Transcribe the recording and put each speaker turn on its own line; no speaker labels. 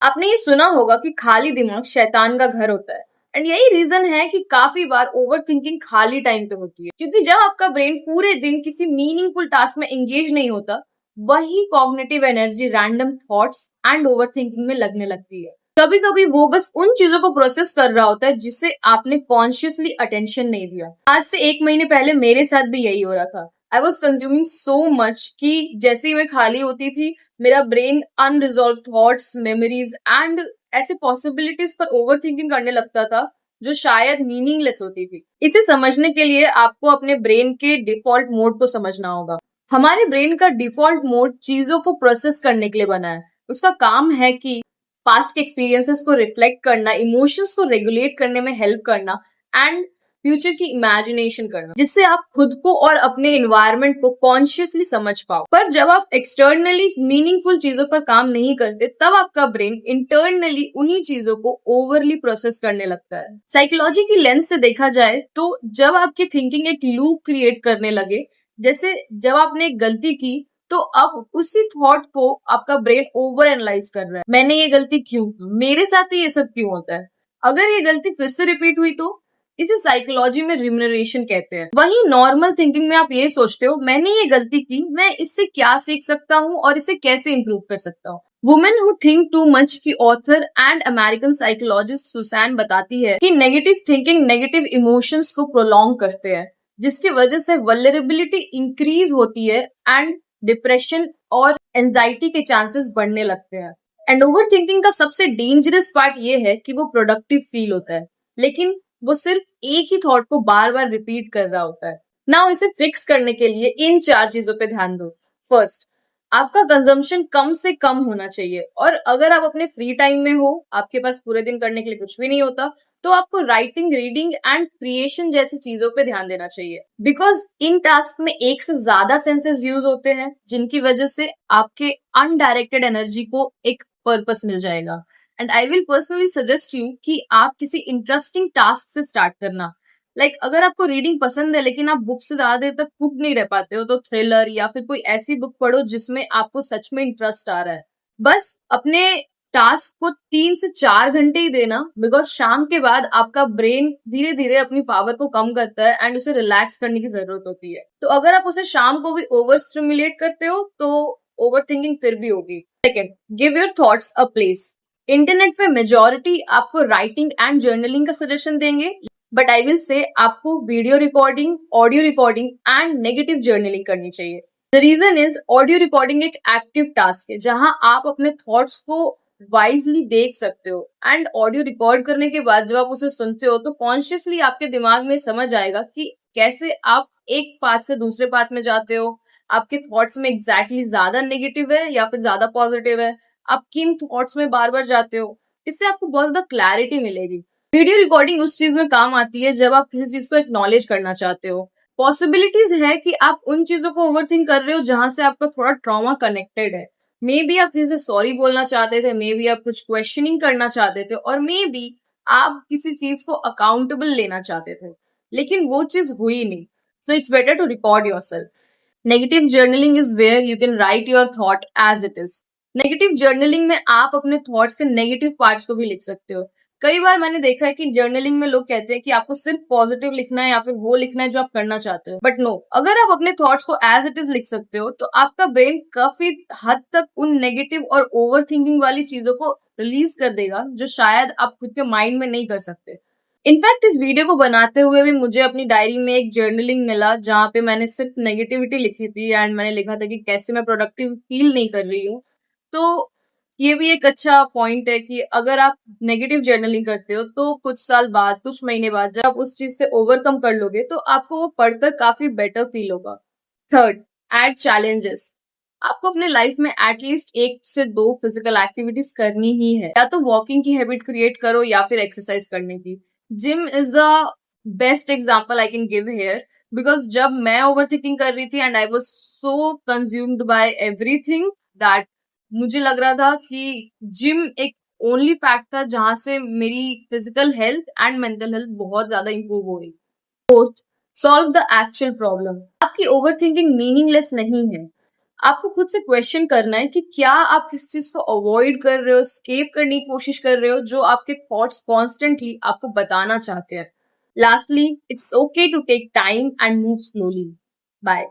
आपने ये सुना होगा कि खाली दिमाग शैतान का घर होता है। एंड यही रीजन है कि काफी बार ओवर थिंकिंग खाली टाइम पे होती है, क्योंकि जब आपका ब्रेन पूरे दिन किसी मीनिंगफुल टास्क में एंगेज नहीं होता, वही cognitive energy random thoughts and over thinking में लगने लगती है। कभी कभी वो बस उन चीजों को प्रोसेस कर रहा होता है जिसे आपने कॉन्शियसली अटेंशन नहीं दिया। आज से 1 महीने पहले मेरे साथ भी यही हो रहा था। I was consuming so much कि जैसे ही मैं खाली होती थी, मेरा brain unresolved thoughts, memories and ऐसे पॉसिबिलिटीज पर ओवर थिंकिंग करने लगता था जो शायद मीनिंगलेस होती थी। इसे समझने के लिए आपको अपने ब्रेन के डिफॉल्ट मोड को समझना होगा। हमारे ब्रेन का डिफॉल्ट मोड चीजों को प्रोसेस करने के लिए बना है। उसका काम है कि पास्ट के एक्सपीरियंसेस को रिफ्लेक्ट करना, इमोशंस को रेगुलेट करने में हेल्प करना एंड फ्यूचर की इमेजिनेशन करना, जिससे आप खुद को और अपने एनवायरनमेंट को कॉन्शियसली समझ पाओ। पर जब आप एक्सटर्नली मीनिंगफुल चीजों पर काम नहीं करते, तब आपका ब्रेन इंटरनली उन्हीं चीजों को ओवरली प्रोसेस करने लगता है। साइकोलॉजी की लेंस से देखा जाए तो जब आपकी थिंकिंग एक लूप क्रिएट करने लगे, जैसे जब आपने एक गलती की तो अब उसी थॉट को आपका ब्रेन ओवर एनालाइज कर रहा है। मैंने ये गलती क्यों की, मेरे साथ ही ये सब क्यों होता है, अगर ये गलती फिर से रिपीट हुई तो। इसे साइकोलॉजी में रिम्यूनरेशन कहते हैं। वहीं नॉर्मल थिंकिंग में आप ये सोचते हो, मैंने ये गलती की, मैं इससे क्या सीख सकता हूँ और इसे कैसे इंप्रूव कर सकता हूँ। Women who think too much की author and American psychologist Susan बताती है कि नेगेटिव थिंकिंग नेगेटिव इमोशंस को प्रोलॉन्ग करते हैं, जिसकी वजह से वल्नरेबिलिटी इंक्रीज होती है एंड डिप्रेशन और एंजाइटी के चांसेस बढ़ने लगते हैं। एंड ओवर थिंकिंग का सबसे डेंजरस पार्ट ये है कि वो प्रोडक्टिव फील होता है, लेकिन वो सिर्फ एक ही थॉट को बार बार रिपीट कर रहा होता है। नाउ इसे फिक्स करने के लिए इन 4 चीजों पे ध्यान दो। फर्स्ट, आपका कंजम्पशन कम से कम होना चाहिए, और अगर आप अपने फ्री टाइम में हो, आपके पास पूरे दिन करने के लिए कुछ भी नहीं होता, तो आपको राइटिंग, रीडिंग एंड क्रिएशन जैसी चीजों पे ध्यान देना चाहिए। बिकॉज इन टास्क में एक से ज्यादा सेंसेस यूज होते हैं, जिनकी वजह से आपके अनडायरेक्टेड एनर्जी को एक पर्पस मिल जाएगा। And I will personally suggest you कि आप किसी इंटरेस्टिंग टास्क से स्टार्ट करना। अगर आपको रीडिंग पसंद है लेकिन आप बुक से ज्यादा देर तक हुक नहीं रह पाते हो, तो थ्रिलर या फिर कोई ऐसी बुक पढ़ो जिसमें आपको सच में इंटरेस्ट आ रहा है। बस अपने टास्क को 3 से 4 घंटे ही देना, बिकॉज शाम के बाद आपका ब्रेन धीरे धीरे अपनी पावर को कम करता है एंड उसे रिलैक्स करने की जरूरत होती है। तो अगर आप उसे शाम को भी ओवर स्टिमुलेट करते हो तो ओवर थिंकिंग फिर भी होगी। Second, give your thoughts a place. Internet पे मेजोरिटी आपको राइटिंग एंड जर्नलिंग का सजेशन देंगे, बट आई विल से आपको video recording, audio recording and negative journaling करनी चाहिए। The reason is, audio recording एक एक्टिव टास्क है जहां आप अपने थॉट्स को वाइजली देख सकते हो, एंड ऑडियो रिकॉर्ड करने के बाद जब आप उसे सुनते हो तो कॉन्शियसली आपके दिमाग में समझ आएगा कि कैसे आप एक पाथ से दूसरे पाथ में जाते हो, आपके थॉट्स में एग्जैक्टली ज्यादा नेगेटिव है या फिर ज्यादा पॉजिटिव है, आप किन थॉट्स में बार बार जाते हो। इससे आपको बहुत ज्यादा क्लैरिटी मिलेगी। वीडियो रिकॉर्डिंग उस चीज में काम आती है जब आप किसी चीज को एक्नॉलेज करना चाहते हो। पॉसिबिलिटीज है कि आप उन चीजों को ओवरथिंक कर रहे हो जहां से आपका थोड़ा ट्रॉमा कनेक्टेड है। मे बी आप किसी से सॉरी बोलना चाहते थे, मे बी आप कुछ क्वेश्चनिंग करना चाहते थे, और मे बी आप किसी चीज को अकाउंटेबल लेना चाहते थे, लेकिन वो चीज हुई नहीं। So it's better to record yourself. Negative journaling is where you can write your thought as it is. Negative journaling में आप अपने थॉट्स के नेगेटिव पार्ट्स को भी लिख सकते हो। कई बार मैंने देखा है कि जर्नलिंग में लोग कहते हैं कि आपको सिर्फ पॉजिटिव लिखना है या फिर वो लिखना है जो आप करना चाहते हो, बट नो, अगर आप अपने थॉट्स को एज इट इज लिख सकते हो तो आपका ब्रेन काफी हद तक उन नेगेटिव और ओवर थिंकिंग वाली चीजों को रिलीज कर देगा जो शायद आप खुद के माइंड में नहीं कर सकते। इनफैक्ट इस वीडियो को बनाते हुए भी मुझे अपनी डायरी में एक जर्नलिंग मिला जहां पे मैंने सिर्फ नेगेटिविटी लिखी थी, एंड मैंने लिखा था कि कैसे मैं प्रोडक्टिव फील नहीं कर रही हूँ। तो ये भी एक अच्छा पॉइंट है कि अगर आप नेगेटिव जर्नलिंग करते हो तो कुछ साल बाद, कुछ महीने बाद जब आप उस चीज से ओवरकम कर लोगे तो आपको वो पढ़कर काफी बेटर फील होगा। Third, add challenges. आपको अपने लाइफ में एटलीस्ट 1 से 2 फिजिकल एक्टिविटीज करनी ही है। या तो वॉकिंग की हैबिट क्रिएट करो या फिर एक्सरसाइज करने की। Gym is the best example I can give here, because जब मैं ओवर थिंकिंग कर रही थी and I was so consumed by everything that मुझे लग रहा था कि जिम एक ओनली फैक्ट था जहां से मेरी physical health and mental health बहुत ज्यादा इंप्रूव हो रही। Fourth, solve the actual problem. आपकी ओवर थिंकिंग मीनिंगलेस नहीं है। आपको खुद से क्वेश्चन करना है कि क्या आप किस चीज को अवॉइड कर रहे हो, स्केप करने की कोशिश कर रहे हो, जो आपके थॉट्स कॉन्स्टेंटली आपको बताना चाहते हैं. Lastly, it's okay to take time and move slowly. Bye.